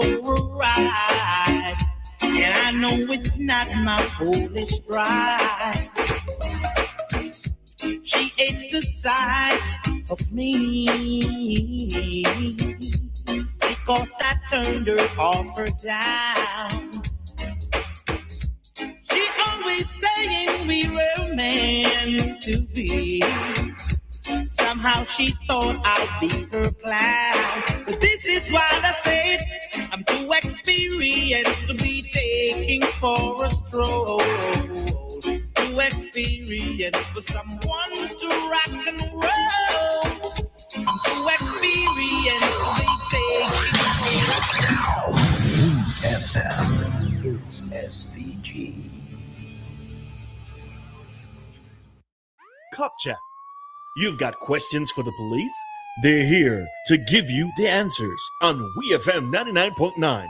for a ride. And I know it's not my foolish pride. She hates the sight of me because I turned her off or down. She always saying we were meant to be. Somehow she thought I'd be her clown. But this is why I said I'm too experienced to be taking for a stroll. Too experienced for someone to rock and roll. I'm too experienced to be taking WEFM. It's SVG. Cop Chat. You've got questions for the police? They're here to give you the answers on WEFM 99.9.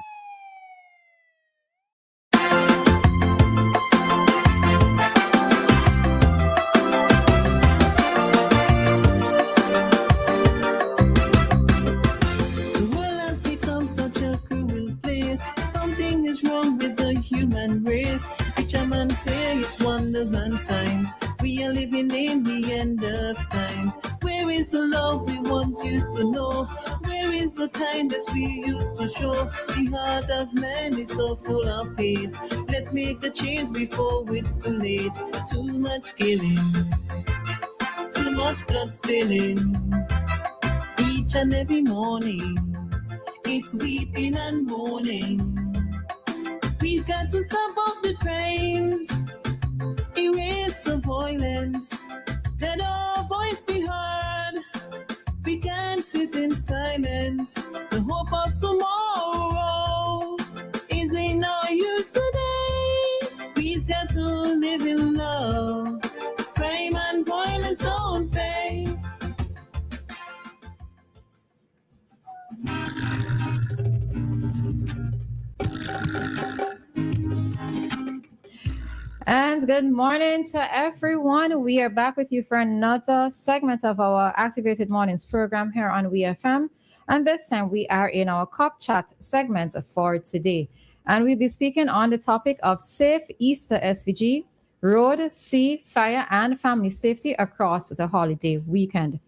The world has become such a cruel place. Something is wrong with the human race. Preacher man say it's wonders and signs. We are living in the end of times. Where is the love we once used to know? Where is the kindness we used to show? The heart of man is so full of hate. Let's make a change before it's too late. Too much killing, too much blood spilling. Each and every morning, it's weeping and mourning. We've got to stop all the crimes, erase the violence, let our voice be heard. We can't sit in silence. The hope of tomorrow is in our use today. We've got to live in love. Crime and violence don't pay. And good morning to everyone. We are back with you for another segment of our Activated Mornings program here on WEFM. And this time we are in our Cop Chat segment for today. And we'll be speaking on the topic of Safe Easter SVG, road, sea, fire, and family safety across the holiday weekend.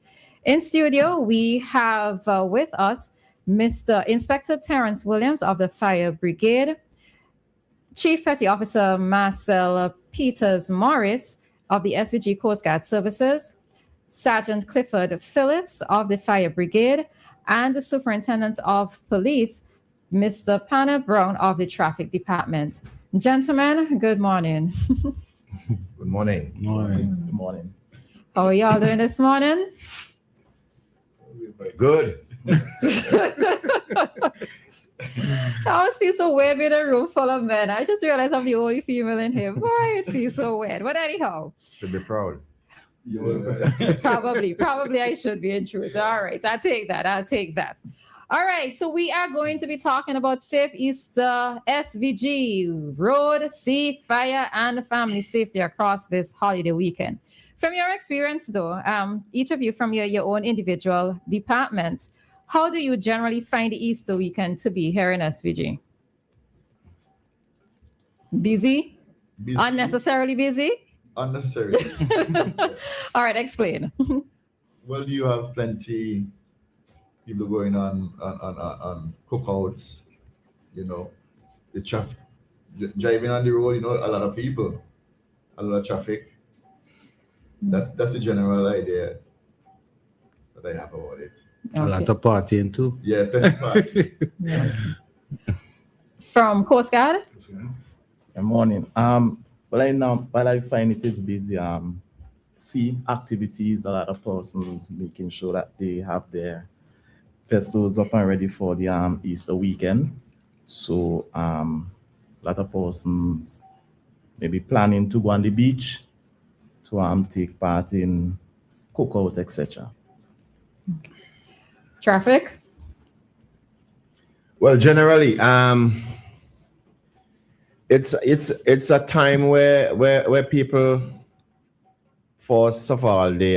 In studio, we have with us Mr. Inspector Terrence Williams of the Fire Brigade, Chief Petty Officer Marcel Peters Morris of the SVG Coast Guard Services, Sergeant Clifford Phillips of the Fire Brigade, and the Superintendent of Police, Mr. Panna Brown of the Traffic Department. Gentlemen, good morning. Good morning. Good morning. How are y'all doing this morning? Good. I always feel so weird being in a room full of men. I just realized I'm the only female in here. Why it feels so weird? But anyhow. Should be proud. Probably I should be in truth. All right, I'll take that. All right, so we are going to be talking about Safe Easter SVG, road, sea, fire, and family safety across this holiday weekend. From your experience, though, each of you from your own individual departments, how do you generally find the Easter weekend to be here in SVG? Busy? Unnecessarily busy? Unnecessary. All right, explain. Well, you have plenty people going on cookouts, the traffic, driving on the road, a lot of people, a lot of traffic. That's the general idea that I have about it. Okay. A lot of partying too. Yeah, plenty party. Yeah. From Coast Guard? Good morning. While I find it is busy, see activities, a lot of persons making sure that they have their festivals up and ready for the Easter weekend. So a lot of persons maybe planning to go on the beach to take part in cookout, etc. Okay. Traffic? Well, generally, it's a time where people, first of all, they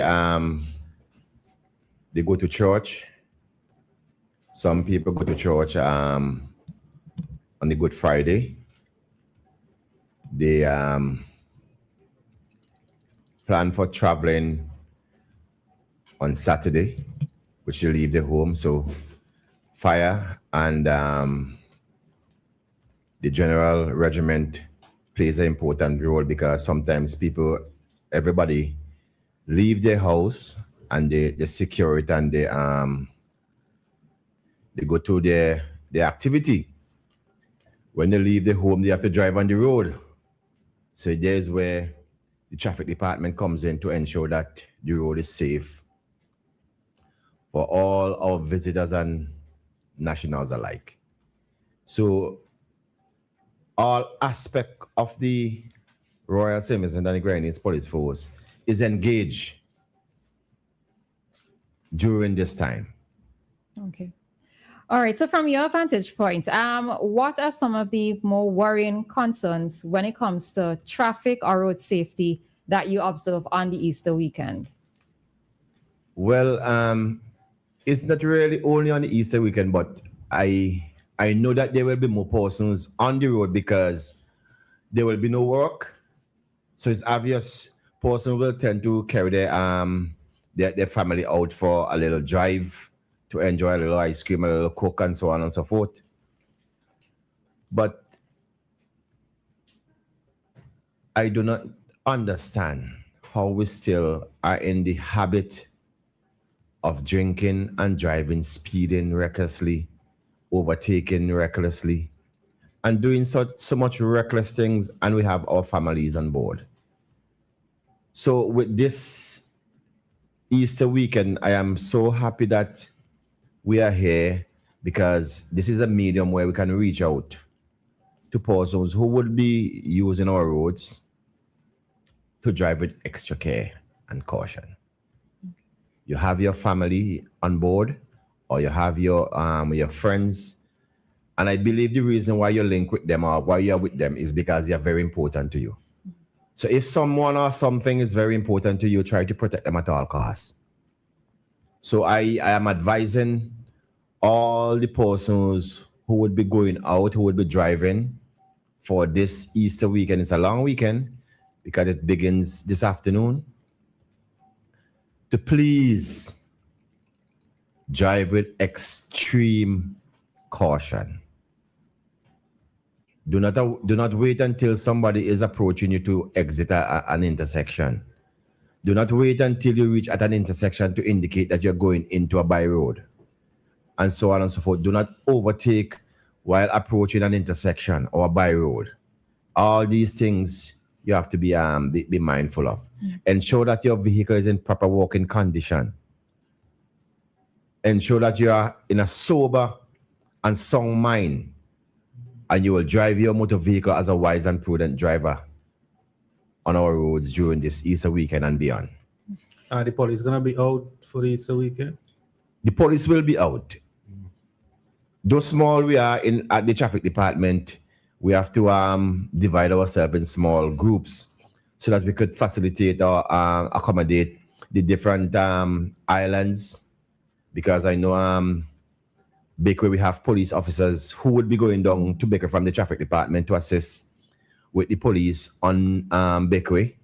go to church. Some people go to church on the Good Friday. They plan for traveling on Saturday, which will leave the home. So fire and the general regiment plays an important role because sometimes everybody leave their house and they secure it and they go to their activity. When they leave the home, they have to drive on the road. So there's where the traffic department comes in to ensure that the road is safe for all our visitors and nationals alike. So all aspect of the Royal Simmons and the Grenadiers Police Force is engaged during this time. Okay. All right. So from your vantage point, what are some of the more worrying concerns when it comes to traffic or road safety that you observe on the Easter weekend? Well, it's not really only on the Easter weekend, but I know that there will be more persons on the road because there will be no work. So it's obvious persons will tend to carry their family out for a little drive to enjoy a little ice cream, a little Coke, and so on and so forth. But I do not understand how we still are in the habit of drinking and driving, speeding recklessly, overtaking recklessly, and doing so much reckless things, and we have our families on board. So with this Easter weekend, I am so happy that we are here because this is a medium where we can reach out to persons who would be using our roads to drive with extra care and caution. You have your family on board, or you have your friends, and I believe the reason why you're linked with them or why you're with them is because they are very important to you. So if someone or something is very important to you, try to protect them at all costs. So I am advising all the persons who would be going out, who would be driving for this Easter weekend. It's a long weekend because it begins this afternoon, to please drive with extreme caution. Do not wait until somebody is approaching you to exit an intersection. Do not wait until you reach at an intersection to indicate that you're going into a by road, and so on and so forth. Do not overtake while approaching an intersection or a by road. All these things you have to be mindful of. Ensure that your vehicle is in proper working condition. Ensure that you are in a sober and sound mind, and you will drive your motor vehicle as a wise and prudent driver on our roads during this Easter weekend and beyond. Are the police going to be out for the Easter weekend? The police will be out. Though small we are at the traffic department, we have to divide ourselves in small groups so that we could facilitate or accommodate the different islands. Because I know Bakery, we have police officers who would be going down to Bakery from the traffic department to assist with the police on Bakery.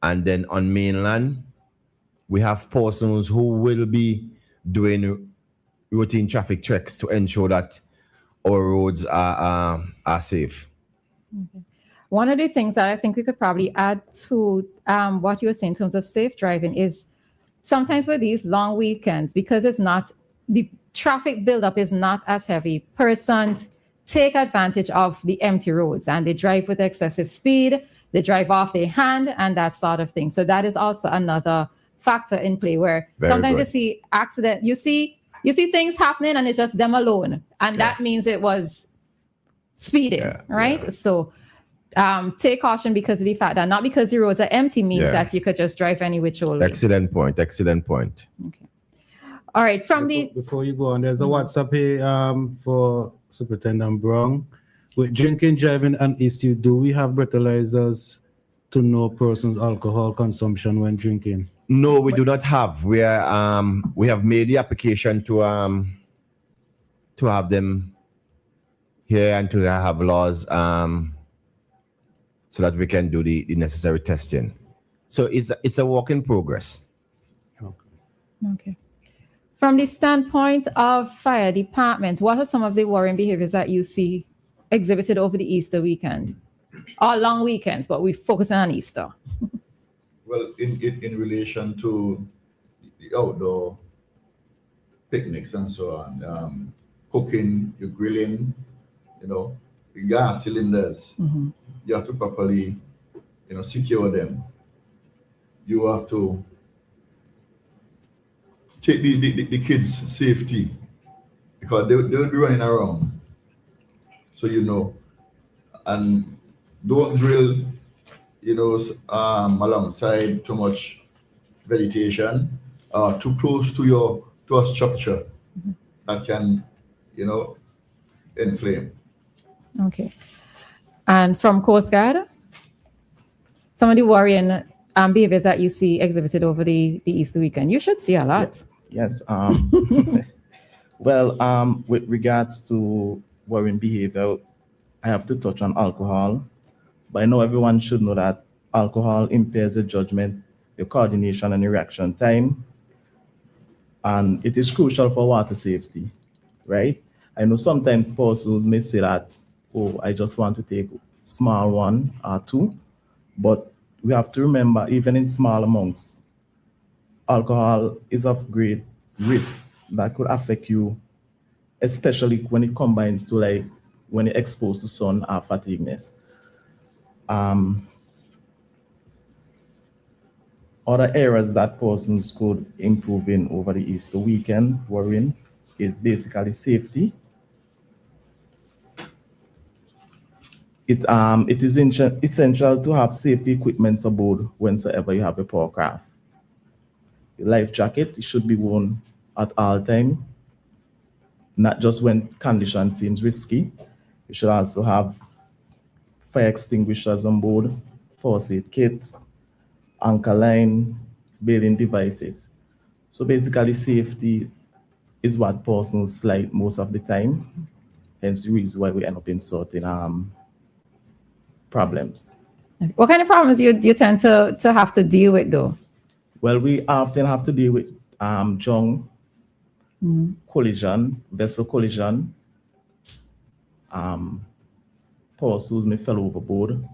And then on mainland, we have persons who will be doing routine traffic checks to ensure that our roads are safe. Okay. One of the things that I think we could probably add to what you were saying in terms of safe driving is sometimes with these long weekends, because it's not, the traffic buildup is not as heavy, persons take advantage of the empty roads and they drive with excessive speed, they drive off their hand and that sort of thing. So that is also another factor in play where sometimes you see accident, you see things happening and it's just them alone. And that means it was speeding, right? Yeah. So take caution because of the fact that not because the roads are empty means that you could just drive any which way. Excellent point. Okay. All right. Before you go on, there's a WhatsApp here for Superintendent Brown. With drinking, driving, and issue, do we have breathalyzers to know persons' alcohol consumption when drinking? No, we do not have. We have made the application to have them here and to have laws so that we can do the necessary testing. So it's a work in progress. Okay. From the standpoint of fire department, what are some of the worrying behaviors that you see exhibited over the Easter weekend? Or long weekends, but we focus on Easter. Well, in relation to the outdoor picnics and so on, cooking, you're grilling, the gas cylinders, you have to properly, secure them. You have to take the kids' safety because they'll be running around. So and don't grill, alongside too much vegetation, too close to a structure that can, inflame. Okay. And from Coast Guard, some of the worrying behaviors that you see exhibited over the Easter weekend, you should see a lot. Yes. Well, with regards to worrying behavior, I have to touch on alcohol. But I know everyone should know that alcohol impairs your judgment, your coordination, and your reaction time. And it is crucial for water safety, right? I know sometimes persons may say that, oh, I just want to take small one or two. But we have to remember, even in small amounts, alcohol is of great risk that could affect you, especially when it combines to when you're exposed to sun or fatigueness. Other areas that persons could improve in over the Easter weekend, worrying, is basically safety. It is essential to have safety equipment aboard whensoever you have a power craft. Your life jacket should be worn at all time, not just when conditions seems risky. You should also have fire extinguishers on board, first aid kits, anchor line, baling devices. So basically safety is what persons slight most of the time. Hence the reason why we end up in certain problems. What kind of problems you tend to have to deal with though? Well, we often have to deal with junk collision, vessel collision, persons may fell overboard.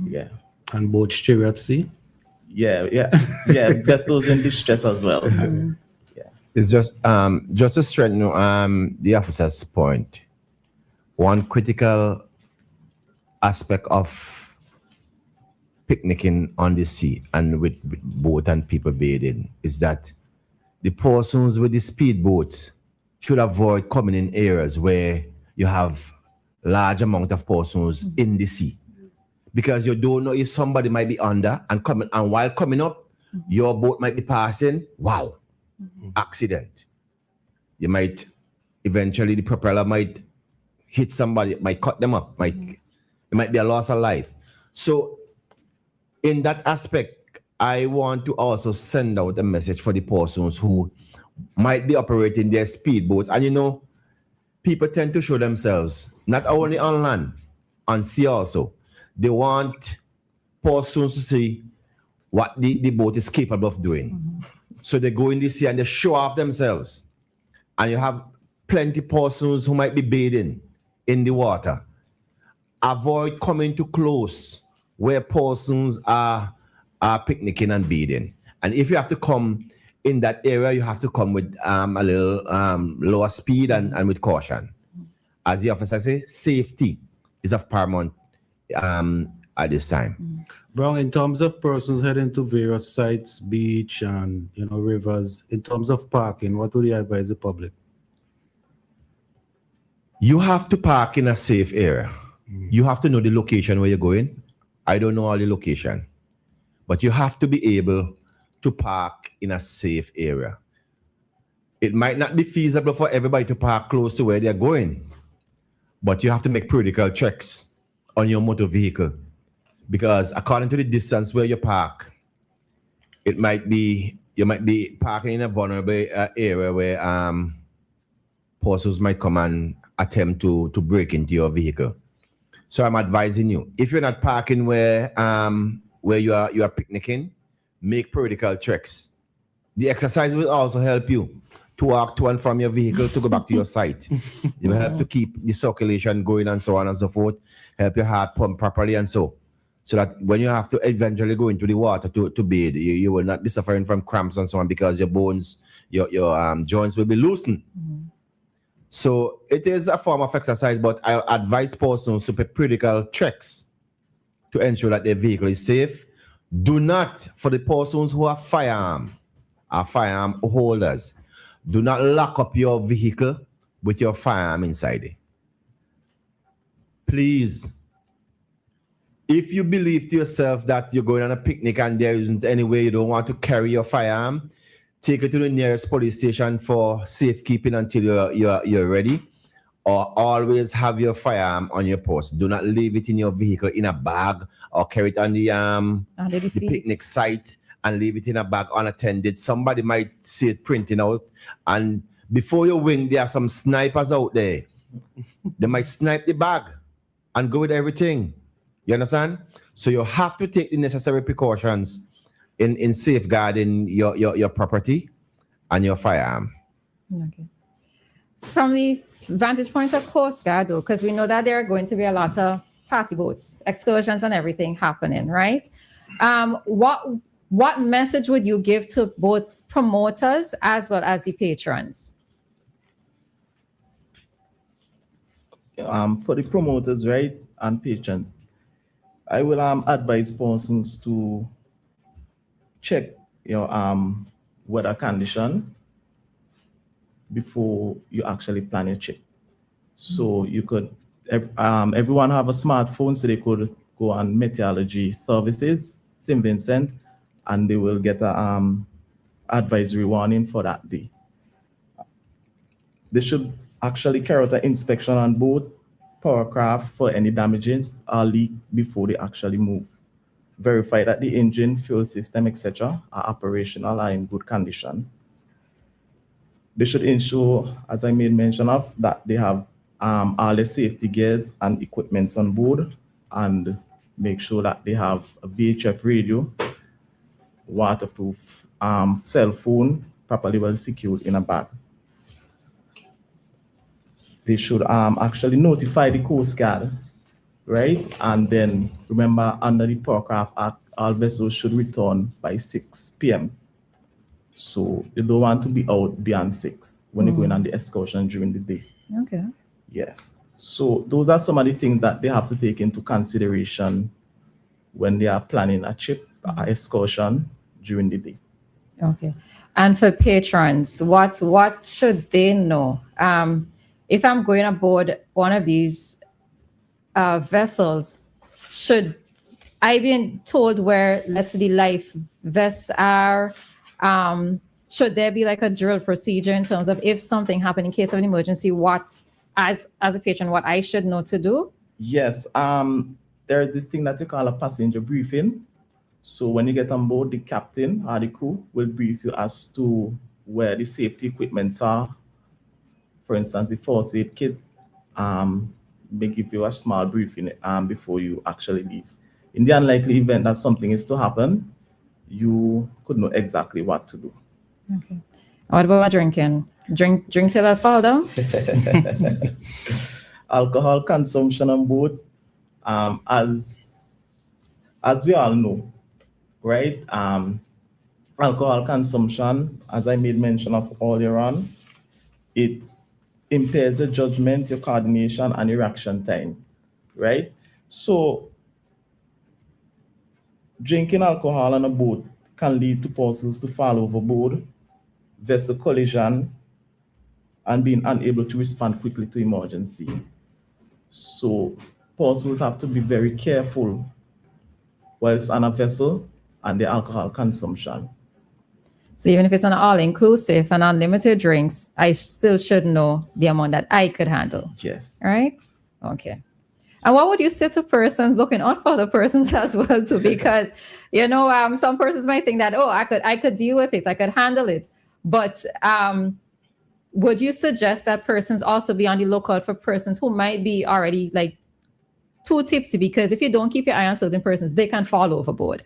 Yeah. And boat steer at sea. Yeah, vessels in distress as well. Yeah. It's just to strengthen the officer's point. One critical aspect of picnicking on the sea and with boat and people bathing is that the persons with the speedboats should avoid coming in areas where you have large amount of persons in the sea, because you don't know if somebody might be under and coming, and while coming up, your boat might be passing. Wow, accident. You might eventually the propeller might hit somebody, might cut them up, it might be a loss of life. So in that aspect, I want to also send out a message for the persons who might be operating their speedboats. And people tend to show themselves, not only on land, on sea also. They want persons to see what the boat is capable of doing. So they go in the sea and they show off themselves. And you have plenty persons who might be bathing in the water. Avoid coming too close where persons are picnicking and bathing. And if you have to come in that area, you have to come with a little lower speed and with caution. As the officer says, safety is of paramount at this time. Brown, in terms of persons heading to various sites, beach and rivers, in terms of parking, what would you advise the public? You have to park in a safe area. You have to know the location where you're going. I don't know all the location, but you have to be able to park in a safe area. It might not be feasible for everybody to park close to where they're going, but you have to make periodical checks on your motor vehicle, because according to the distance where you park, you might be parking in a vulnerable area where persons might come and attempt to break into your vehicle. So I'm advising you, if you're not parking where you are picnicking, make periodical treks. The exercise will also help you to walk to and from your vehicle to go back to your site. It will help to keep the circulation going and so on and so forth, help your heart pump properly and so that when you have to eventually go into the water to bathe, you will not be suffering from cramps and so on because your bones, your joints will be loosened. Mm-hmm. So it is a form of exercise, but I advise persons to make periodical treks to ensure that their vehicle is safe. Do not, for the persons who are firearm holders, do not lock up your vehicle with your firearm inside it. Please, if you believe to yourself that you're going on a picnic and there isn't any way you don't want to carry your firearm, take it to the nearest police station for safekeeping until you're ready, or always have your firearm on your post. Do not leave it in your vehicle in a bag or carry it on the picnic site and leave it in a bag unattended. Somebody might see it printing out, and before you wing, there are some snipers out there. They might snipe the bag and go with everything. You understand? So you have to take the necessary precautions in safeguarding your property and your firearm. Okay. From the vantage point of Coast Guard, though, because we know that there are going to be a lot of party boats, excursions, and everything happening, right? What message would you give to both promoters as well as the patrons? For the promoters, right, and patrons, I will advise persons to check your weather condition before you actually plan your trip. So you could, everyone have a smartphone, so they could go on meteorology services, St. Vincent, and they will get a advisory warning for that day. They should actually carry out an inspection on both powercraft for any damages or leak before they actually move. Verify that the engine, fuel system, etc. are operational and in good condition. They should ensure, as I made mention of, that they have all the safety gears and equipments on board, and make sure that they have a VHF radio, waterproof cell phone, properly well secured in a bag. They should actually notify the Coast Guard, right? And then remember, under the Powercraft Act, all vessels should return by 6 p.m. So you don't want to be out beyond 6 when you're going on the excursion during the day. Okay. Yes. So those are some of the things that they have to take into consideration when they are planning a trip, excursion during the day. Okay. And for patrons, what should they know? If I'm going aboard one of these vessels, should I be told where, let's say, the life vests are? Should there be like a drill procedure in terms of if something happened in case of an emergency, what, as a patron, what I should know to do? Yes. There's this thing that you call a passenger briefing. So when you get on board, the captain or the crew will brief you as to where the safety equipments are. For instance, the first aid kit, may give you a small briefing before you actually leave. In the unlikely event that something is to happen, you could know exactly what to do. Okay. What about my drinking? Drink till I fall down? Alcohol consumption on board, as we all know, right? Alcohol consumption, as I made mention of earlier on, it impairs your judgment, your coordination, and your reaction time, right? So drinking alcohol on a boat can lead to persons to fall overboard, vessel collision, and being unable to respond quickly to emergency. So persons have to be very careful whilst on a vessel and the alcohol consumption. So even if it's an all-inclusive and unlimited drinks, I still should know the amount that I could handle. Yes. Right? Okay. And what would you say to persons looking out for other persons as well too? Because, some persons might think that, I could deal with it, I could handle it. But would you suggest that persons also be on the lookout for persons who might be already like too tipsy? Because if you don't keep your eye on certain persons, they can fall overboard.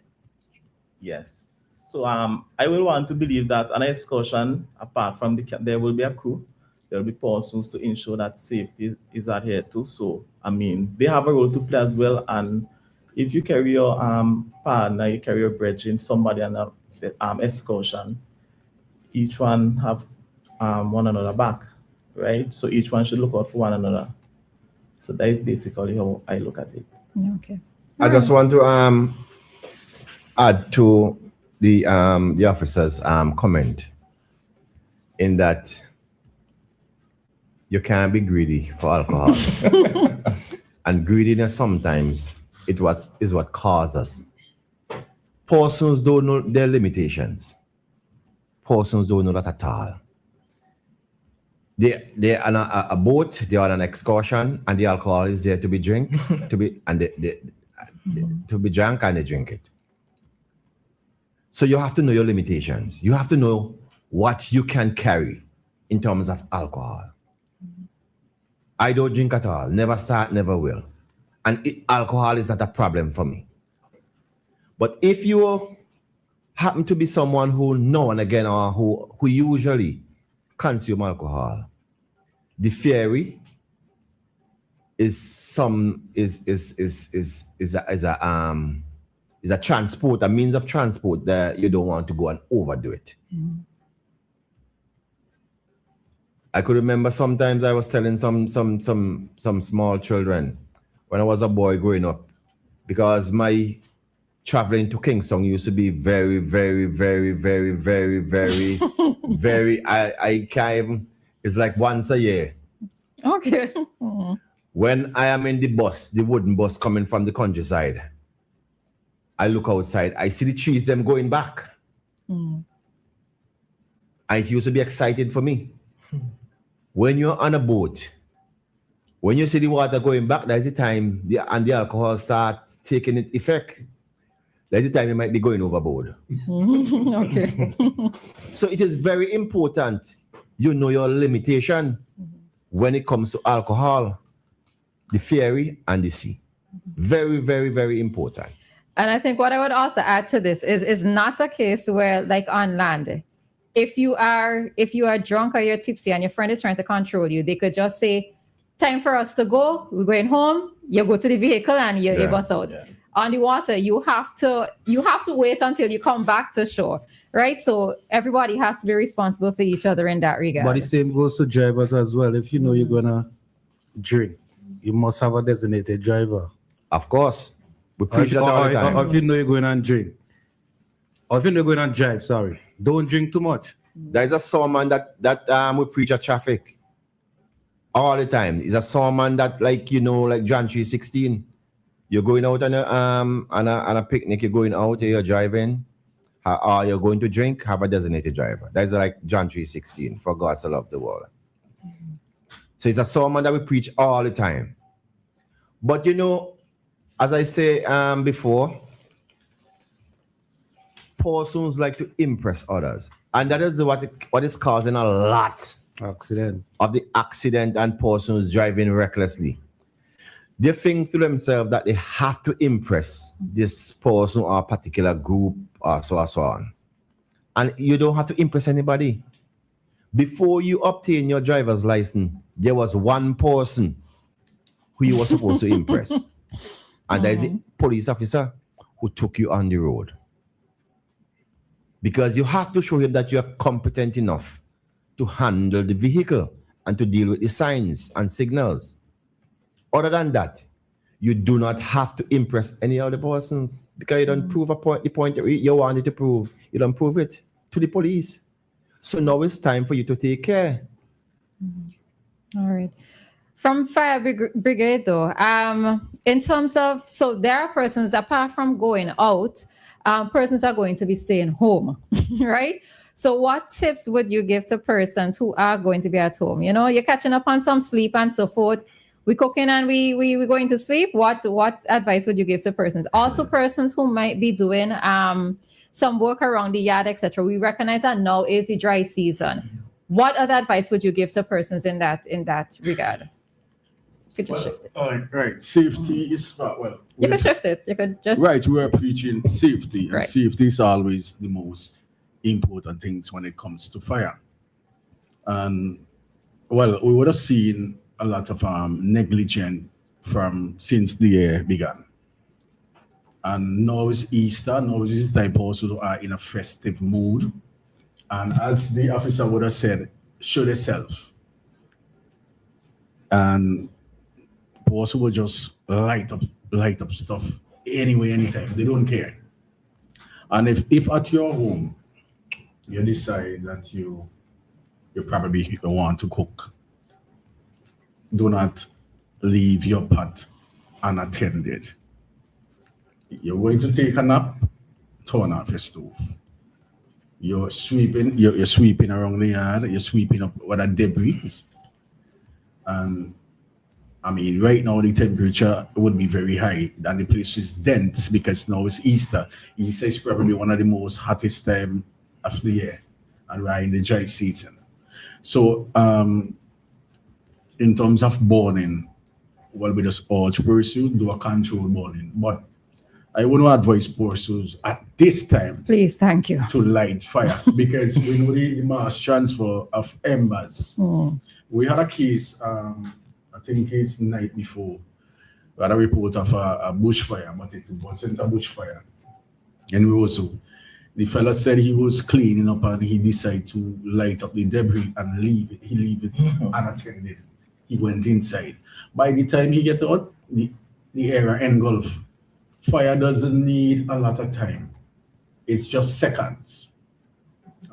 Yes. So I will want to believe that on an excursion, apart from there will be a crew, there will be persons to ensure that safety is adhered to. So I mean, they have a role to play as well. And if you carry your partner, you carry your brethren, somebody on an excursion, each one have one another back, right? So each one should look out for one another. So that is basically how I look at it. Okay. I just want to add to the officer's comment in that you can't be greedy for alcohol. And greediness sometimes is what causes us. Persons don't know their limitations. Persons don't know that at all. They're on a boat, they're on an excursion, and the alcohol is there to be drink, to be drunk, and they drink it. So you have to know your limitations. You have to know what you can carry in terms of alcohol. I don't drink at all. Never start, never will. And alcohol is not a problem for me. But if you happen to be someone who now and again or who usually consume alcohol, the theory is a transport, a means of transport that you don't want to go and overdo it. Mm-hmm. I could remember sometimes I was telling some small children when I was a boy growing up, because my traveling to Kingston used to be very, very, very, very, very, very, very, I can't even, it's like once a year. Okay. Mm-hmm. When I am in the bus, the wooden bus coming from the countryside, I look outside, I see the trees, them going back. Mm. And it used to be excited for me. When you're on a boat, when you see the water going back, that's the time the alcohol starts taking effect. That's the time you might be going overboard. Okay. So it is very important you know your limitation when it comes to alcohol, the ferry and the sea. Very, very, very important. And I think what I would also add to this is not a case where, like on land, if you are drunk or you're tipsy and your friend is trying to control you, they could just say, time for us to go, we're going home, you go to the vehicle and you bus out. Yeah. On the water, you have to wait until you come back to shore, right? So everybody has to be responsible for each other in that regard. But the same goes to drivers as well. If you know you're gonna drink, you must have a designated driver. Of course. We preach that all the time. Or if you know you're going and drink, or if you know you're going and drive, sorry, don't drink too much. There's a sermon that we preach at traffic all the time. It's a sermon that, like John 3:16. You're going out on a picnic, you're going out, you're driving, or you're going to drink, have a designated driver. That's like John 3:16, for God so loved the world. Mm-hmm. So it's a sermon that we preach all the time. But as I say before, persons like to impress others. And that is what is causing a lot of the accident and persons driving recklessly. They think to themselves that they have to impress this person or a particular group or so on. And you don't have to impress anybody. Before you obtain your driver's license, there was one person who you were supposed to impress. And that is the police officer who took you on the road. Because you have to show him that you are competent enough to handle the vehicle and to deal with the signs and signals. Other than that, you do not have to impress any other persons, because you don't prove the point that you wanted to prove. You don't prove it to the police. So now it's time for you to take care. All right. From fire brigade though, in terms of, so there are persons, apart from going out, persons are going to be staying home, right? So what tips would you give to persons who are going to be at home? You're catching up on some sleep and so forth. We cooking and we going to sleep. What advice would you give to persons? Also persons who might be doing some work around the yard, etc. We recognize that now is the dry season. What other advice would you give to persons in that regard? You could just shift it. Right. Safety is You could shift it. You could just right. We are preaching safety, and Right. safety is always the most important things when it comes to fire. And we would have seen a lot of negligence since the year began. And now it's Easter. Now it's this time also are in a festive mood. And as the officer would have said, show themselves. And also will just light up stuff anyway, anytime. They don't care. And if at your home you decide that you probably want to cook, do not leave your pot unattended. You're going to take a nap, turn off your stove. You're sweeping around the yard, you're sweeping up what are debris. And I mean, right now the temperature would be very high and the place is dense because now it's Easter. Easter is probably one of the most hottest time of the year and we're in the dry season. So in terms of burning, we just urge persons do a controlled burning. But I want to advise persons at this time, please, thank you, to light fire because we know the mass transfer of embers. We had a case, I think it's the night before, we had a report of a bushfire, but it wasn't a bushfire. And the fella said he was cleaning up and he decided to light up the debris and leave it. He leave it unattended. He went inside. By the time he get out, the area engulfed. Fire doesn't need a lot of time. It's just seconds.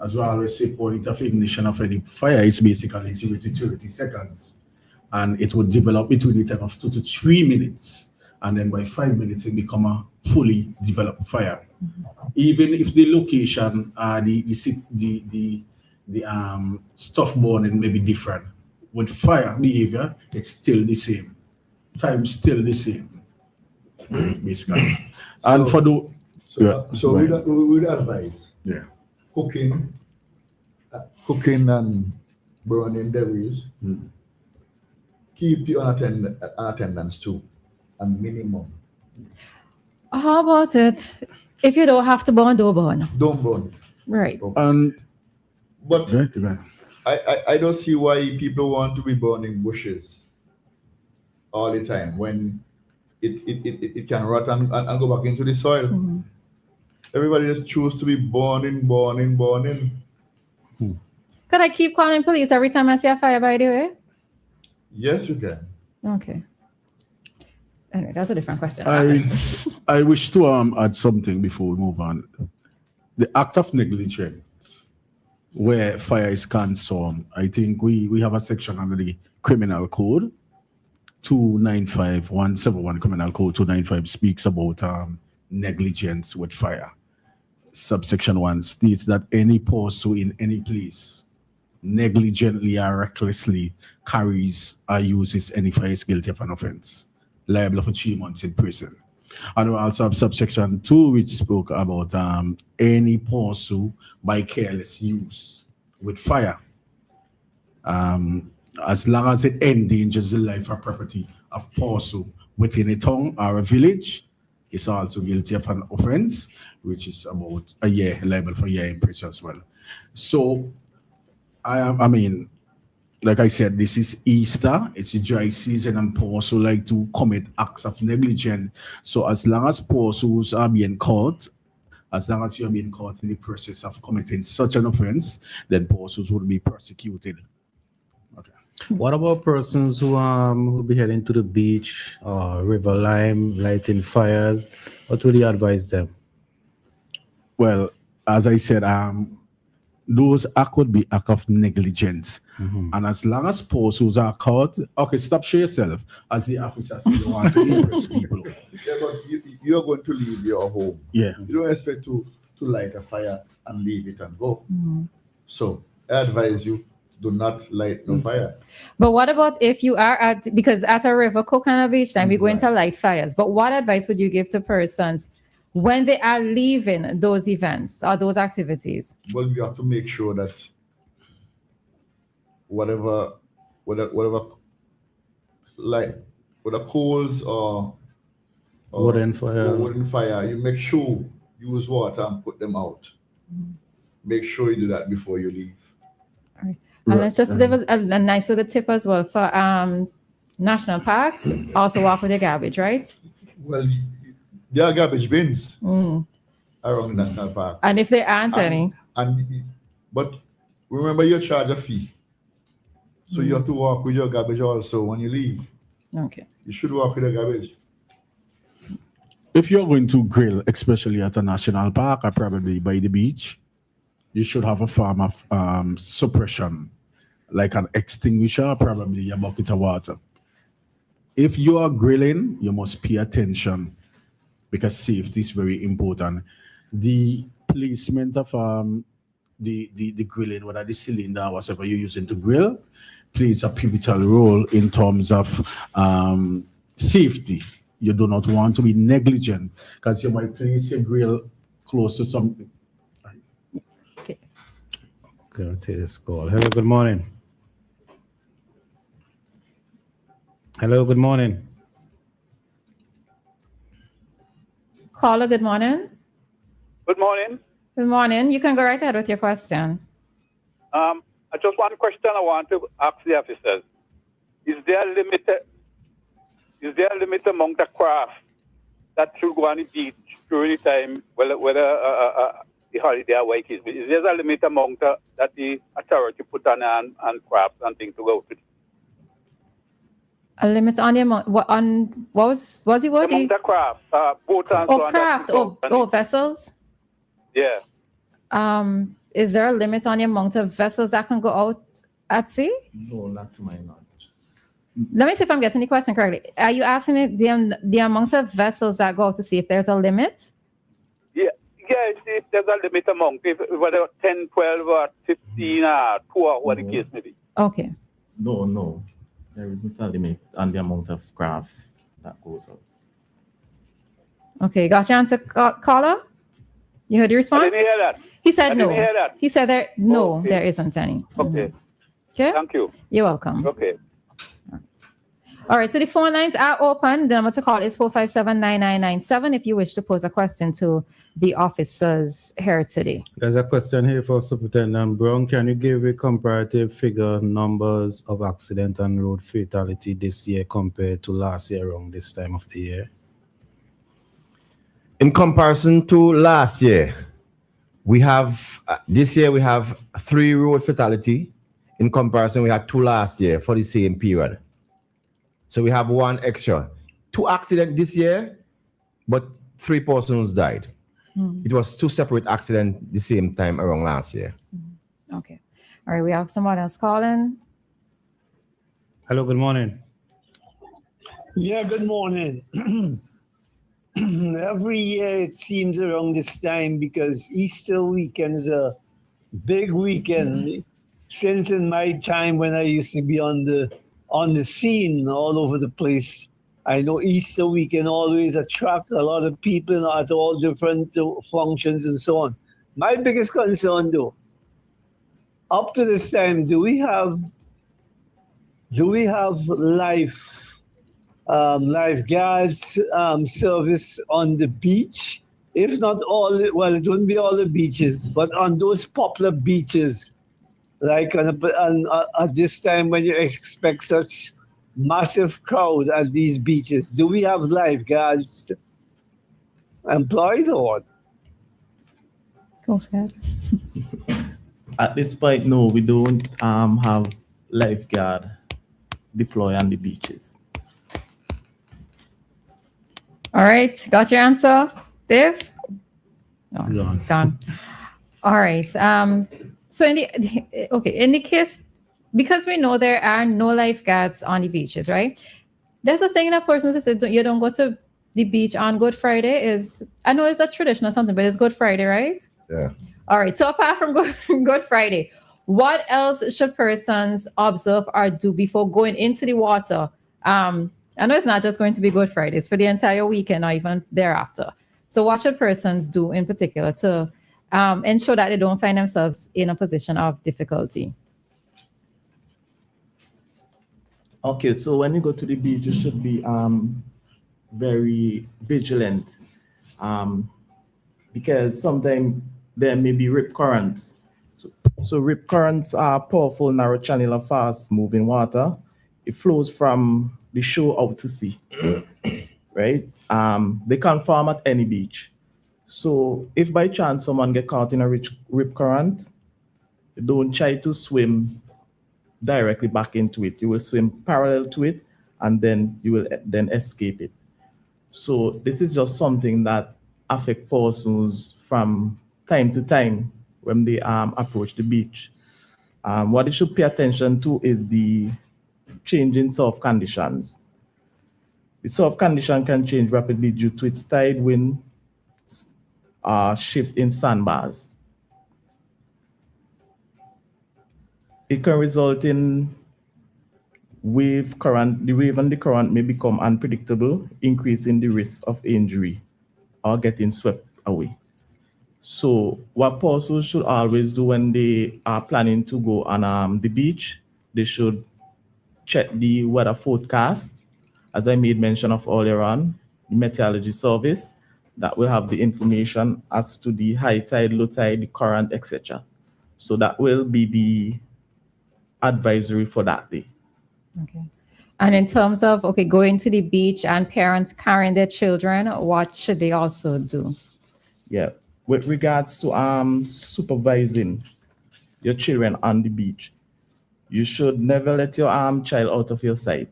As we always say, point of ignition of any fire is basically 0 to 30 seconds. And it would develop between the time of 2 to 3 minutes. And then by 5 minutes, it become a fully developed fire. Even if the location, the stuff burning may be different. With fire behavior, it's still the same. Time still the same. Basically. And for the we'd advise cooking and burning debris. Keep the unattendance to a minimum. How about it? If you don't have to burn, don't burn. Don't burn. Right. But I don't see why people want to be burning bushes all the time when it can rot and go back into the soil. Everybody just choose to be burning. Could I keep calling police every time I see a fire, by the way? Yes, you can. Okay. Anyway, that's a different question. I wish to add something before we move on. The act of negligence where fire is concerned, I think we have a section under the criminal code. 295-171 criminal code 295 speaks about negligence with fire. Subsection 1 states that any person in any place negligently or recklessly carries or uses any fire is guilty of an offense, liable for 3 months in prison. And we also have subsection 2, which spoke about any person by careless use with fire. As long as it endangers the life or property of person within a town or a village, is also guilty of an offense, which is about a year, liable for a year in prison as well. So, I mean, like I said, this is Easter, it's a dry season, and persons like to commit acts of negligence. So as long as persons are being caught, as long as you're being caught in the process of committing such an offense, then persons will be prosecuted. Okay. What about persons who be heading to the beach or river lime, lighting fires? What would you advise them? Well, as I said, those acts could be acts of negligence. And as long as persons are caught, okay, stop share yourself. As the officer said, you want to impress people. Yeah, but you're going to leave your home. Yeah. You don't expect to light a fire and leave it and go. So I advise you, do not light no fire. But what about if you are because at a river, cook on a beach time, we're going to light fires. But what advice would you give to persons when they are leaving those events or those activities? Well, you have to make sure that whatever, whatever, like with the coals or Wooden fire. wooden fire, you make sure use water and put them out. Make sure you do that before you leave. All right. And let's just give a nice little tip as well for national parks. Also walk with your garbage, right? Well, there are garbage bins around the national park. And if there aren't any. But remember, you charge a fee. So you have to walk with your garbage also when you leave. Okay. You should walk with your garbage. If you're going to grill, especially at a national park or probably by the beach, you should have a form of suppression, like an extinguisher, probably a bucket of water. If you are grilling, you must pay attention because safety is very important. The placement of the grilling, whether the cylinder or whatever you're using to grill, plays a pivotal role in terms of safety. You do not want to be negligent because you might place your grill close to something. Okay. Okay, I'll take this call. Hello, good morning. Hello, good morning. Caller, good morning. Good morning. Good morning. You can go right ahead with your question. I just one question I want to ask the officers. Is there a limit among the craft that should go on the beach during the time, whether the holiday or week is? Is there a limit among that the authority put on crafts and things to go to? A limit on the amount. What was the word? Among the craft, boats and so on. Craft. Vessels. Yeah. Is there a limit on the amount of vessels that can go out at sea? No, not to my knowledge. Let me see if I'm getting the question correctly. Are you asking the amount of vessels that go out to sea, if there's a limit? Yeah, if there's a limit amount, whether 10, 12, or 15, or 2, or what the case may be. Okay. No. There isn't a limit on the amount of craft that goes out. Okay, got your answer, caller? You heard the response? I didn't hear that. He said no. Didn't hear that. He said there isn't any. Okay. Okay. Thank you. You're welcome. Okay. All right, so the phone lines are open. The number to call is 457-9997 if you wish to pose a question to the officers here today. There's a question here for Superintendent Brown. Can you give a comparative figure numbers of accident and road fatality this year compared to last year around this time of the year? In comparison to last year, we have this year we have 3 road fatality. In comparison, we had 2 last year for the same period. So we have 1 extra. 2 accidents this year, but 3 persons died. It was 2 separate accidents the same time around last year. Okay. All right, we have someone else calling. Hello, good morning. Yeah, good morning. Every year it seems around this time, because Easter weekend is a big weekend. Since in my time when I used to be on the scene all over the place, I know Easter weekend always attract a lot of people at all different functions and so on. My biggest concern though, up to this time, do we have lifeguards service on the beach? If not all, well, it wouldn't be all the beaches, but on those popular beaches, like at this time when you expect such massive crowd at these beaches, do we have lifeguards employed or what? Go ahead. At this point, no, we don't have lifeguard deploy on the beaches. All right, got your answer, Dave? No, it's gone. All right. So in the case, because we know there are no lifeguards on the beaches, right? There's a thing that person says you don't go to the beach on Good Friday. I know it's a tradition or something, but it's Good Friday, right? Yeah. All right. So apart from Good Friday, what else should persons observe or do before going into the water? I know it's not just going to be Good Friday, it's for the entire weekend or even thereafter. So what should persons do in particular to ensure that they don't find themselves in a position of difficulty? Okay, so when you go to the beach, you should be very vigilant, because sometimes there may be rip currents. So rip currents are powerful, narrow channel of fast-moving water. It flows from the shore out to sea, right? They can form at any beach. So if by chance someone get caught in a rip current, don't try to swim directly back into it. You will swim parallel to it, and then you will then escape it. So this is just something that affect persons from time to time when they approach the beach. What they should pay attention to is the change in surf conditions. The surf condition can change rapidly due to its tide, wind, shift in sandbars. It can result in wave current. The wave and the current may become unpredictable, increasing the risk of injury or getting swept away. So what persons should always do when they are planning to go on the beach, they should check the weather forecast. As I made mention of earlier on, the meteorology service that will have the information as to the high tide, low tide, the current, etc. So that will be the advisory for that day. Okay. And in terms of, going to the beach and parents carrying their children, what should they also do? Yeah. With regards to supervising your children on the beach, you should never let your child out of your sight,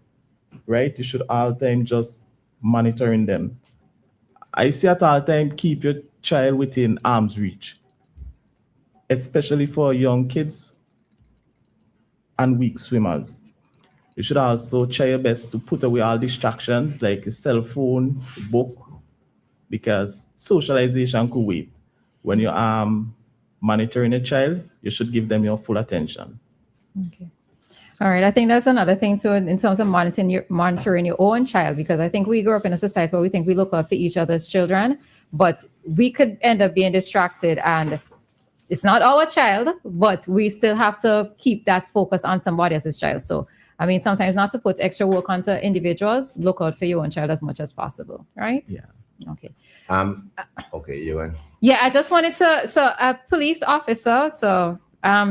right? You should all the time just monitoring them. I say at all time, keep your child within arm's reach, especially for young kids and weak swimmers. You should also try your best to put away all distractions like a cell phone, a book, because socialization could wait. When you're monitoring a child, you should give them your full attention. Okay. All right. I think that's another thing too in terms of monitoring your own child, because I think we grew up in a society where we think we look out for each other's children, but we could end up being distracted, and it's not our child, but we still have to keep that focus on somebody else's child. So, I mean, sometimes not to put extra work onto individuals, look out for your own child as much as possible, right? Yeah. Okay. Okay, Ewan. Yeah, I just wanted to, so a police officer,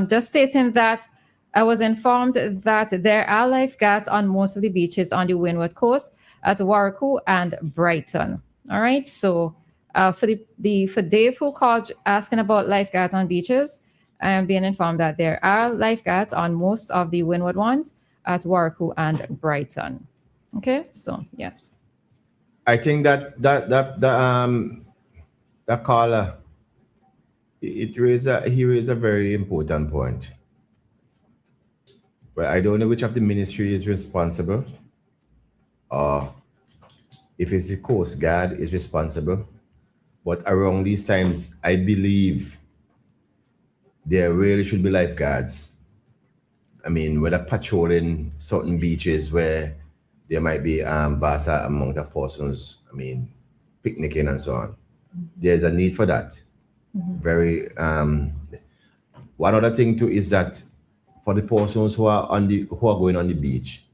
just stating that I was informed that there are lifeguards on most of the beaches on the Windward Coast at Warwick and Brighton. All right, so for Dave who called asking about lifeguards on beaches, I am being informed that there are lifeguards on most of the Windward ones at Warwick and Brighton. Okay, so yes. I think that caller, he raised a very important point. But I don't know which of the ministry is responsible, or if it's the Coast Guard is responsible. But around these times, I believe there really should be lifeguards. I mean, whether patrolling certain beaches where there might be vast amount of persons, I mean, picnicking and so on. There's a need for that. Mm-hmm. Very. One other thing too is that for the persons who are going on the beach,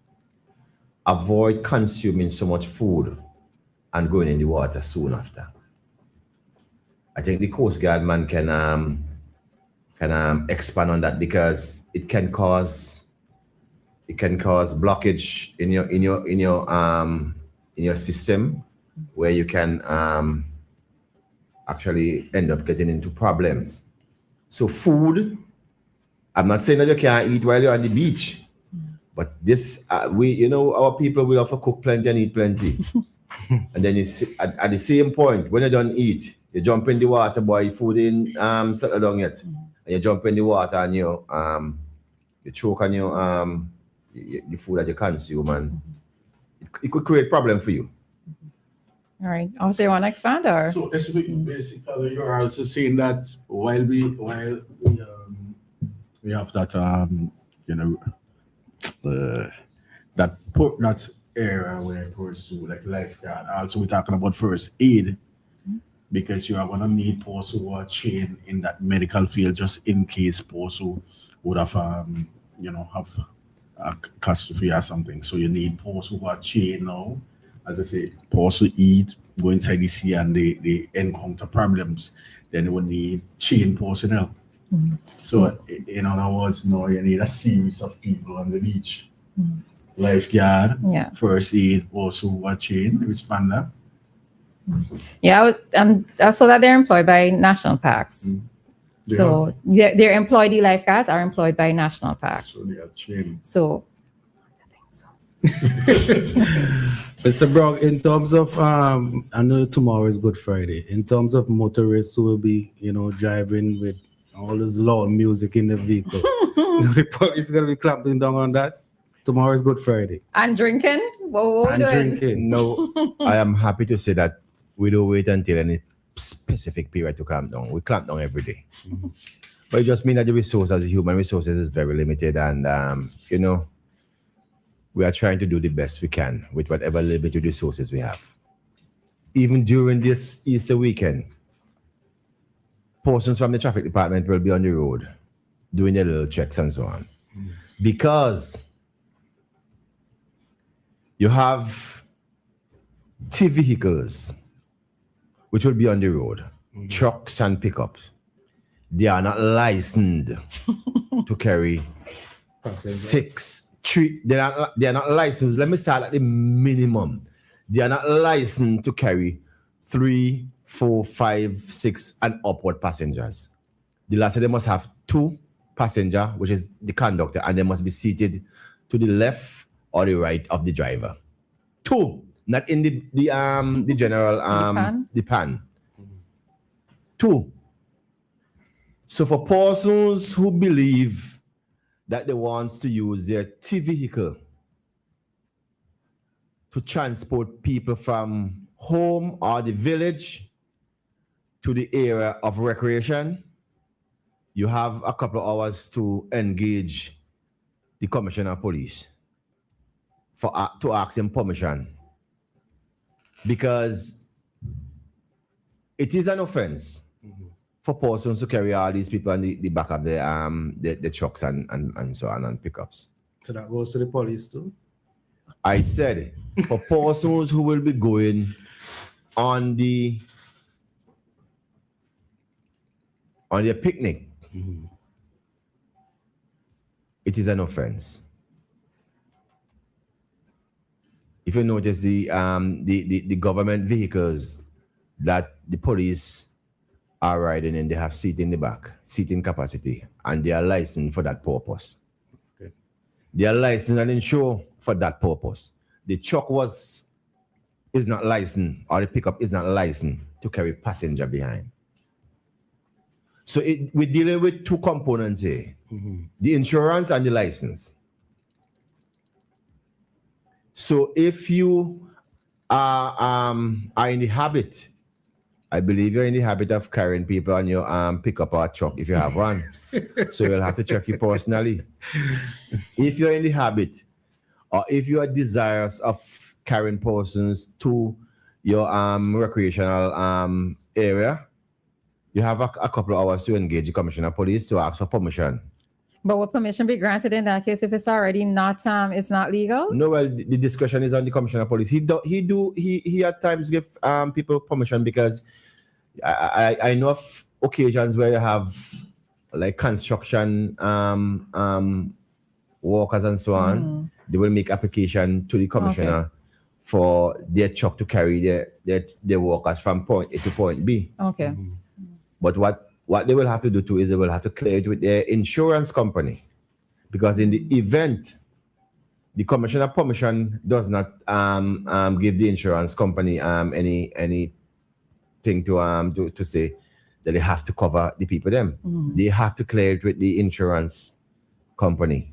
avoid consuming so much food and going in the water soon after. I think the Coast Guard man can expand on that, because it can cause blockage in your system, where you can actually end up getting into problems. So food, I'm not saying that you can't eat while you're on the beach, but this our people will have to cook plenty and eat plenty. And then you see, at the same point, when you don't eat, you jump in the water, boy, food in settle down yet, and you jump in the water and you choke on the food that you consume, and it could create problem for you. All right. Also, you want to expand, or? So basically, you're also saying that while we have that that area where it pursue like lifeguard. Also, we're talking about first aid, because you are gonna need people who are trained in that medical field, just in case people would have have a catastrophe or something. So you need persons who are chained now, as I say, persons who eat, go inside the sea and they encounter problems. Then they will need chain personnel. So in other words, now you need a series of people on the beach. Lifeguard, first aid, also who are chained, responder. Yeah, I saw that they're employed by national parks. So their employee lifeguards are employed by national parks. So they are trained. So Mr. Brock, in terms of I know tomorrow is Good Friday. In terms of motorists who will be, driving with all this loud music in the vehicle, the police is gonna be clamping down on that. Tomorrow is Good Friday. And drinking? What and drinking. No, I am happy to say that we don't wait until any specific period to clamp down. We clamp down every day. But it just means that the resources, human resources, is very limited, and we are trying to do the best we can with whatever limited resources we have. Even during this Easter weekend, persons from the traffic department will be on the road doing their little checks and so on. Because you have T vehicles which will be on the road, trucks and pickups. They are not licensed to carry they are not licensed. Let me start at the minimum. They are not licensed to carry 3, 4, 5, 6 and upward passengers. The last they must have 2 passengers, which is the conductor, and they must be seated to the left or the right of the driver. 2, not in the general the pan. 2. So for persons who believe that they want to use their T vehicle to transport people from home or the village to the area of recreation, you have a couple of hours to engage the commissioner of police to ask him permission, because it is an offense for persons to carry all these people on the back of the trucks and so on and pickups. So that goes to the police too? I said for persons who will be going on their picnic, it is an offense. If you notice the government vehicles that the police are riding in, they have seat in the back, seating capacity, and they are licensed for that purpose. Okay. They are licensed and insured for that purpose. The truck is not licensed, or the pickup is not licensed to carry passenger behind. So we're dealing with 2 components here, the insurance and the license. So if you are in the habit, I believe you're in the habit of carrying people on your pickup or truck if you have one. So you'll have to check you personally. If you're in the habit, or if you are desirous of carrying persons to your recreational area, you have a couple of hours to engage the commissioner of police to ask for permission. But will permission be granted in that case if it's already not it's not legal? No, well, the discretion is on the commissioner of police. He at times give people permission, because I know of occasions where you have like construction workers and so on. They will make application to the commissioner for their truck to carry their workers from point A to point B. Okay. But what they will have to do too is they will have to clear it with their insurance company, because in the event the commissioner permission does not give the insurance company anything to say that they have to cover the people them. They have to clear it with the insurance company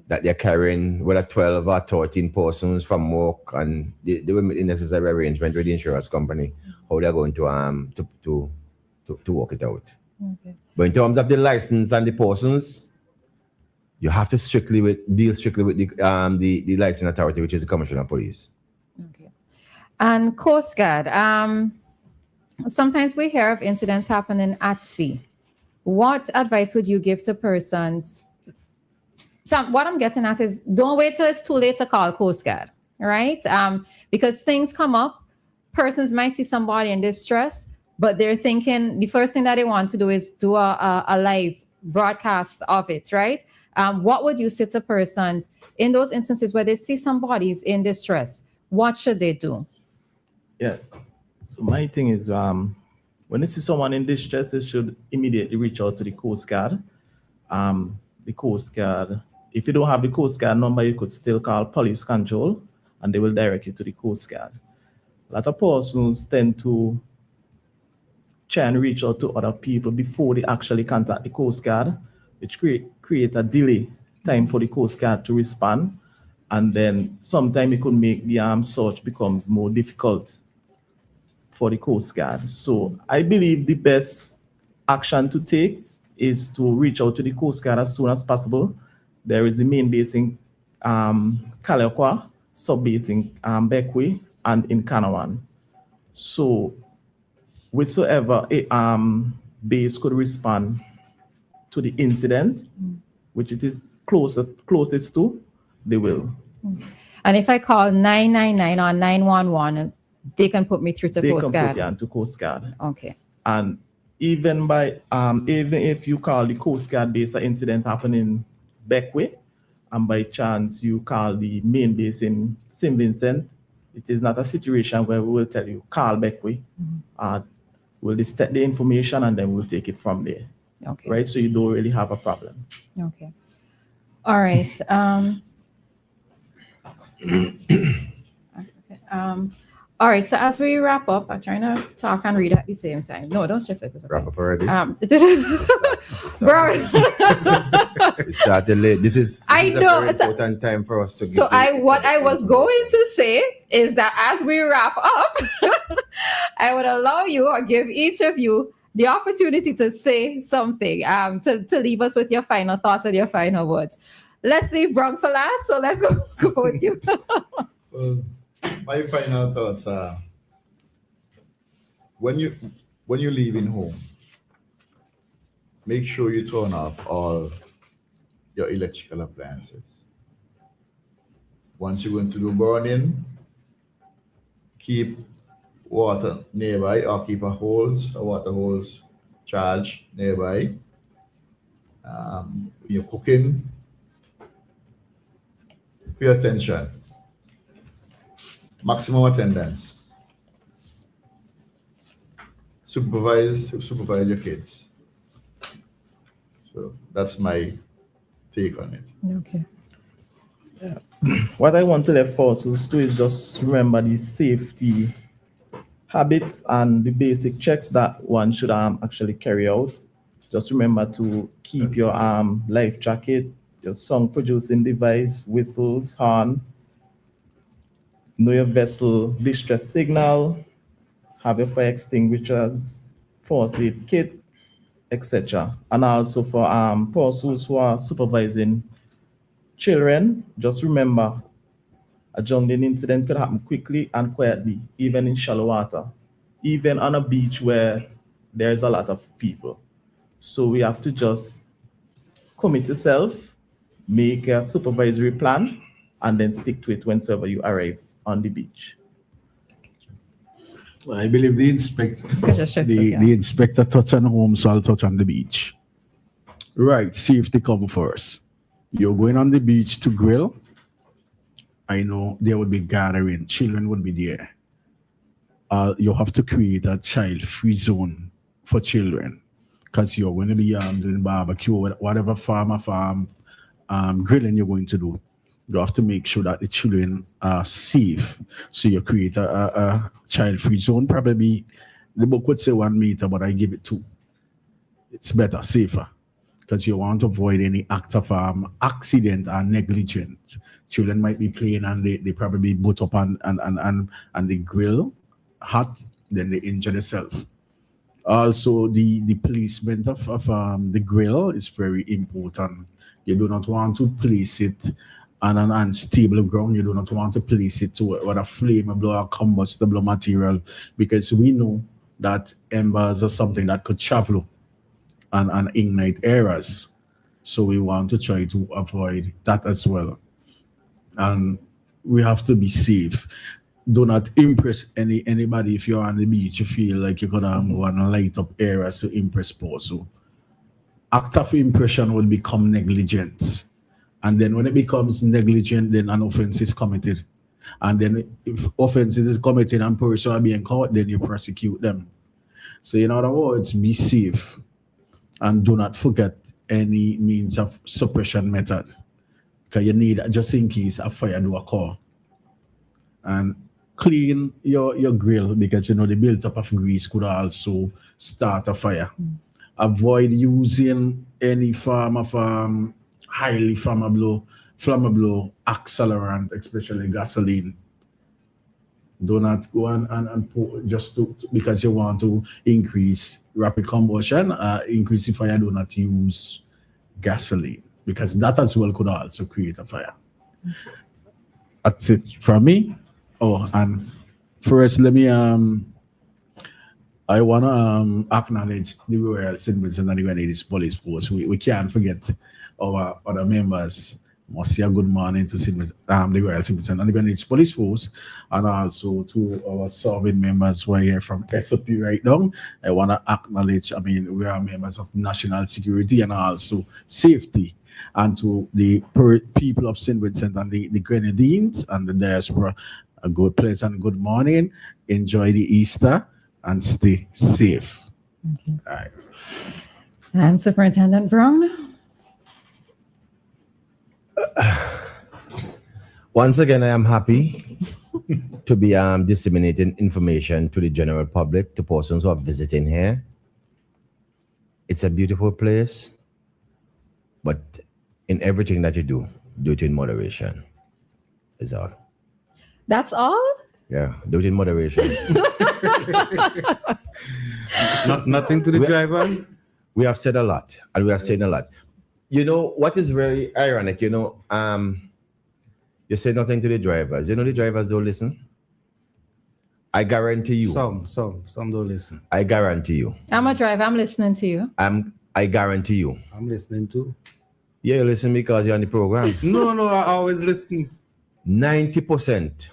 that they're carrying, whether 12 or 13 persons from work, and they will make the necessary arrangement with the insurance company how they're going to work it out. Okay. But in terms of the license and the persons, you have to deal strictly with the licensing authority, which is the commissioner of police. Okay. And Coast Guard, sometimes we hear of incidents happening at sea. What advice would you give to persons what I'm getting at is don't wait till it's too late to call Coast Guard, right? Because things come up, persons might see somebody in distress, but they're thinking the first thing that they want to do is do a live broadcast of it, right? What would you say to persons in those instances where they see somebody's in distress? What should they do? Yeah. So my thing is, when they see someone in distress, they should immediately reach out to the Coast Guard. The Coast Guard, if you don't have the Coast Guard number, you could still call police control and they will direct you to the Coast Guard. A lot of persons tend to try and reach out to other people before they actually contact the Coast Guard, which create a delay time for the Coast Guard to respond. And then sometimes it could make the search becomes more difficult for the Coast Guard. So I believe the best action to take is to reach out to the Coast Guard as soon as possible. There is the main base in Kalekwa, sub-base in Bekwe, and in Kanawan. So whichever base could respond to the incident, which it is closest to, they will. And if I call 999 or 911, they can put me through to Coast Guard. Put you on to Coast Guard. Okay. And even if you call the Coast Guard base, an incident happened in Bekwe, and by chance you call the main base in St. Vincent, it is not a situation where we will tell you call Bekwe. We'll just take the information and then we'll take it from there. Okay. Right? So you don't really have a problem. Okay. All right. All right, so as we wrap up, I'm trying to talk and read at the same time. No, don't shift it. Okay. Wrap up already. Bro. We started late. This is I a know. very important time for us to So what I was going to say is that as we wrap up, I would allow you or give each of you the opportunity to say something, to leave us with your final thoughts and your final words. Let's leave Bronx for last, so let's go with you. Well, my final thoughts are when you're leaving home, make sure you turn off all your electrical appliances. Once you're going to do burning, keep water nearby or keep a water hose charged nearby. When you're cooking, pay attention. Maximum attendance. Supervise your kids. So that's my take on it. Okay. Yeah. What I want to leave persons to is just remember the safety habits and the basic checks that one should actually carry out. Just remember to keep your life jacket, your sound producing device, whistles, horn, know your vessel distress signal, have your fire extinguishers, first aid kit, etc. And also for persons who are supervising children, just remember a drowning incident could happen quickly and quietly, even in shallow water, even on a beach where there's a lot of people. So we have to just commit yourself, make a supervisory plan, and then stick to it whenever you arrive on the beach. I believe the inspector touch on home, so I'll touch on the beach. Right, safety come first. You're going on the beach to grill. I know there would be gathering, children would be there. You have to create a child-free zone for children because you're going to be doing barbecue, whatever farm grilling you're going to do. You have to make sure that the children are safe. So you create a child-free zone. Probably the book would say 1 meter, but I give it 2. It's better, safer, because you want to avoid any act of accident or negligence. Children might be playing and they probably boot up and the grill hot, then they injure themselves. Also, the placement of the grill is very important. You do not want to place it on an unstable ground. You do not want to place it to a flammable or combustible material, because we know that embers are something that could travel and ignite areas. So we want to try to avoid that as well. And we have to be safe. Do not impress anybody. If you're on the beach, you feel like you're gonna want to light up areas to impress people. So act of impression will become negligence. And then when it becomes negligent, then an offense is committed. And then if offenses is committed and person are being caught, then you prosecute them. So in other words, be safe and do not forget any means of suppression method. Because you need, just in case a fire do occur. And clean your grill, because the build-up of grease could also start a fire. Avoid using any form of highly flammable accelerant, especially gasoline. Do not go and pour just because you want to increase rapid combustion, increase the fire. Do not use gasoline, because that as well could also create a fire. That's it from me. Oh, and first, let me I wanna acknowledge the Royal St. Vincent and the Grenadines Police Force. We can't forget our other members. Must say a good morning to St. Vincent, the Royal St. Vincent and the Grenadines Police Force, and also to our serving members who are here from SOP right now. I wanna acknowledge. We are members of national security and also safety. And to the people of St. Vincent and the Grenadines and the diaspora, a good pleasant good morning. Enjoy the Easter and stay safe. Okay. All right. And Superintendent Brown. Once again, I am happy to be disseminating information to the general public, to persons who are visiting here. It's a beautiful place, but in everything that you do it in moderation. Is all. That's all? Yeah, do it in moderation. Nothing to the drivers? We have said a lot, and we are saying a lot. What is very ironic, you say nothing to the drivers. The drivers don't listen. I guarantee you. Some don't listen. I guarantee you. I'm a driver. I'm listening to you. I guarantee you. I'm listening too. Yeah, you listen because you're on the program. No, I always listen. 90%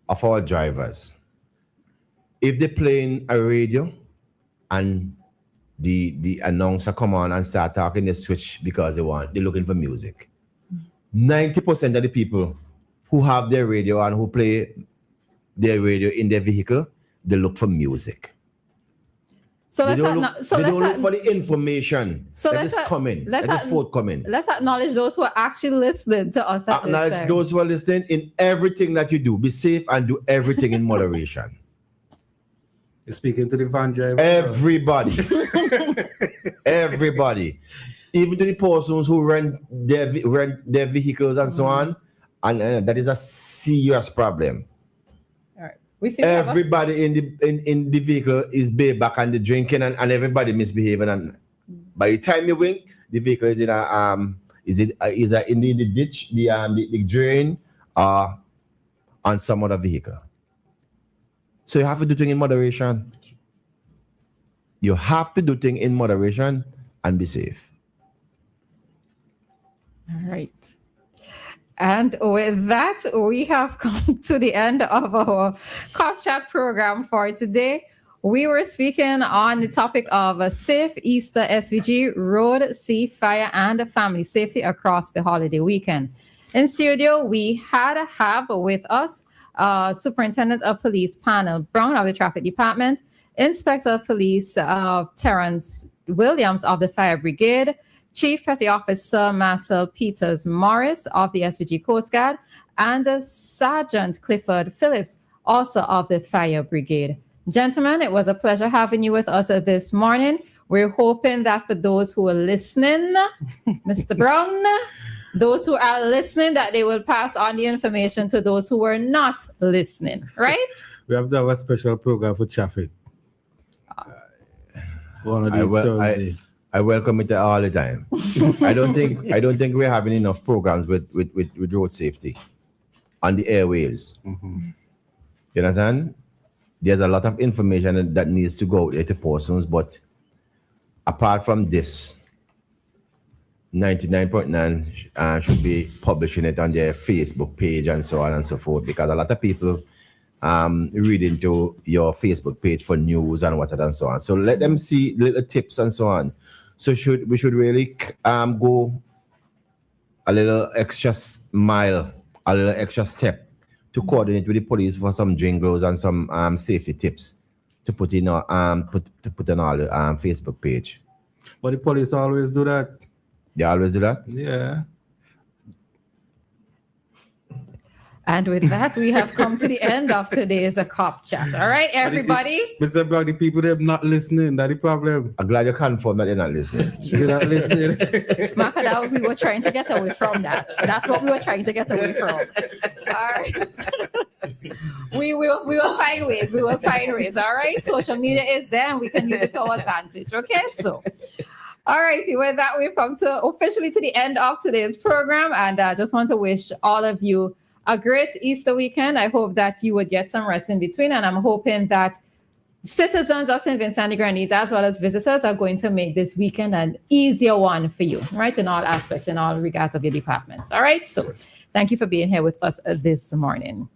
of our drivers, if they're playing a radio and the announcer come on and start talking, they switch because they're looking for music. 90% of the people who have their radio and who play their radio in their vehicle, they look for music. So they let's don't look for the information that is forthcoming. Let's acknowledge those who are actually listening to us at this time. Acknowledge those who are listening in everything that you do. Be safe and do everything in moderation. You're speaking to the van driver. Everybody. Everybody. Even to the persons who rent their vehicles and so on. And that is a serious problem. We see everybody in the vehicle is back and the drinking and everybody misbehaving, and by the time you wink, the vehicle is in in the ditch, the drain, on some other vehicle. So you have to do things in moderation. You have to do things in moderation and be safe. All right. And with that, we have come to the end of our Cop Chat program for today. We were speaking on the topic of a safe Easter SVG, road, sea, fire, and family safety across the holiday weekend. In studio, we have with us Superintendent of Police Panel Brown of the Traffic Department, Inspector of Police Terrence Williams of the Fire Brigade, Chief Petty Officer Marcel Peters Morris of the SVG Coast Guard, and Sergeant Clifford Phillips, also of the Fire Brigade. Gentlemen, it was a pleasure having you with us this morning. We're hoping that for those who are listening, Mr. Brown, those who are listening, that they will pass on the information to those who were not listening, right? We have to have a special program for traffic. One of these Thursdays. I welcome it all the time. I don't think we're having enough programs with road safety on the airwaves. Mm-hmm. You understand? There's a lot of information that needs to go out there to persons, but apart from this, 99.9 should be publishing it on their Facebook page and so on and so forth, because a lot of people read into your Facebook page for news and what's and so on. So let them see little tips and so on. So we should really go a little extra mile, a little extra step to coordinate with the police for some jingles and some safety tips to put in our put on our Facebook page. But the police always do that. They always do that? Yeah. And with that, we have come to the end of today's Cop Chat. All right, everybody. Mr. Brown, the people that are not listening, that's the problem. I'm glad you confirmed that they're not listening. They're not listening. Maka, that we were trying to get away from that. That's what we were trying to get away from. All right. we will find ways. We will find ways. All right. Social media is there and we can use it to our advantage. Okay. So, all righty. With that, we've come officially to the end of today's program. And I just want to wish all of you a great Easter weekend. I hope that you would get some rest in between. And I'm hoping that citizens of St. Vincent and the Grenadines, as well as visitors, are going to make this weekend an easier one for you, right? In all aspects, in all regards of your departments. All right. So thank you for being here with us this morning.